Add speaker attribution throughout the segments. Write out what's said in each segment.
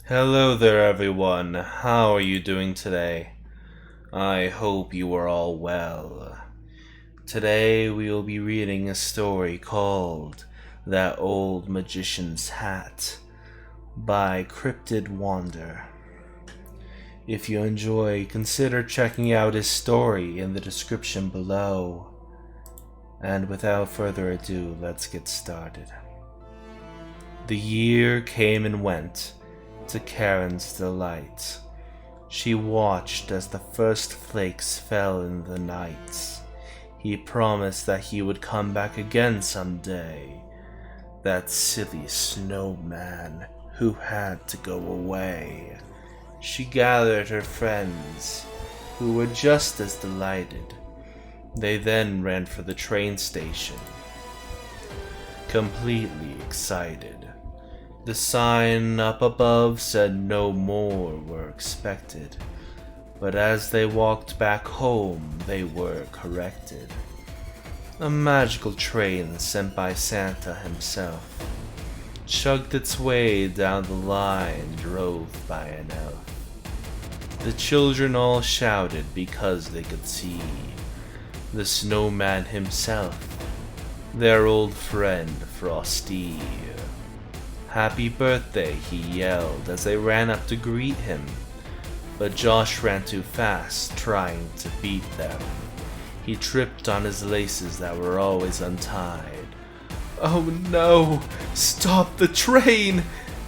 Speaker 1: Hello there, everyone. How are you doing today? I hope you are all well. Today we will be reading a story called That Old Magician's Hat by Cryptid Wander. If you enjoy, consider checking out his story in the description below. And without further ado, let's get started. The year came and went, to Karen's delight. She watched as the first flakes fell in the night. He promised that he would come back again someday. That silly snowman who had to go away. She gathered her friends, who were just as delighted. They then ran for the train station, completely excited. The sign up above said no more were expected, but as they walked back home, they were corrected. A magical train sent by Santa himself chugged its way down the line, drove by an elf. The children all shouted because they could see the snowman himself, their old friend Frosty. Happy birthday, he yelled as they ran up to greet him, but Josh ran too fast, trying to beat them. He tripped on his laces that were always untied. "Oh no! Stop the train!"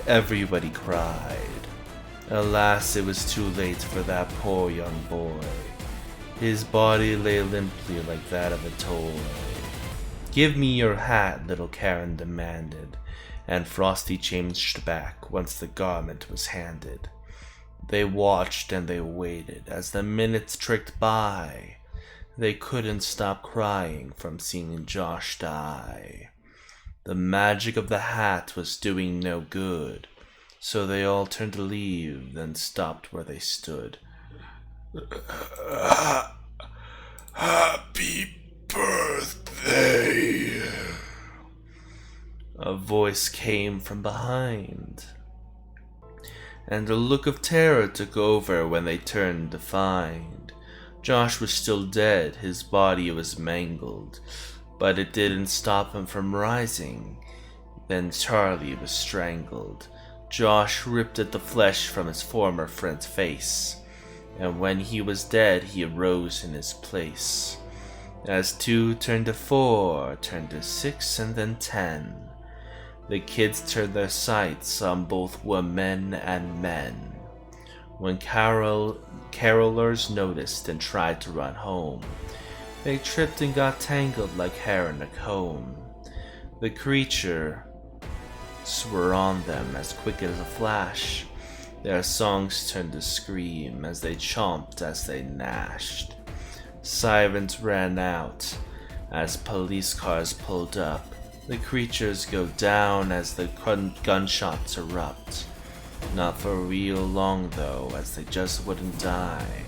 Speaker 1: everybody cried. Alas, it was too late for that poor young boy. His body lay limply like that of a toy. "Give me your hat," little Karen demanded, and Frosty changed back once the garment was handed. They watched and they waited as the minutes tricked by. They couldn't stop crying from seeing Josh die. The magic of the hat was doing no good, so they all turned to leave, then stopped where they stood. "Happy birthday!" A voice came from behind, and a look of terror took over when they turned to find Josh was still dead. His body was mangled, but it didn't stop him from rising. Then Charlie was strangled. Josh ripped at the flesh from his former friend's face, and when he was dead, he arose in his place. As 2 turned to 4, turned to 6, and then 10. The kids turned their sights on both women and men. When carolers noticed and tried to run home, they tripped and got tangled like hair in a comb. The creatures were on them as quick as a flash. Their songs turned to scream as they chomped, as they gnashed. Sirens ran out as police cars pulled up. The creatures go down as the gunshots erupt. Not for real long though, as they just wouldn't die.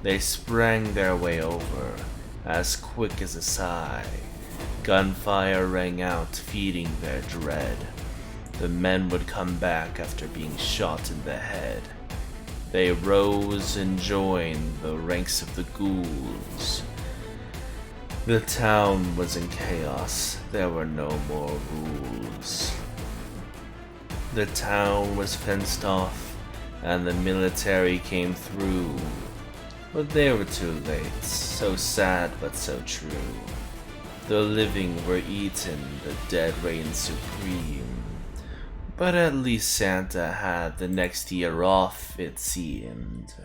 Speaker 1: They sprang their way over, as quick as a sigh. Gunfire rang out, feeding their dread. The men would come back after being shot in the head. They rose and joined the ranks of the ghouls. The town was in chaos. There were no more rules. The town was fenced off, and the military came through. But they were too late. So sad, but so true. The living were eaten, the dead reigned supreme. But at least Santa had the next year off, it seemed.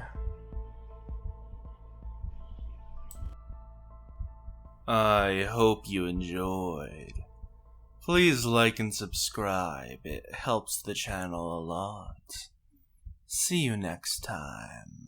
Speaker 1: I hope you enjoyed. Please like and subscribe, it helps the channel a lot. See you next time.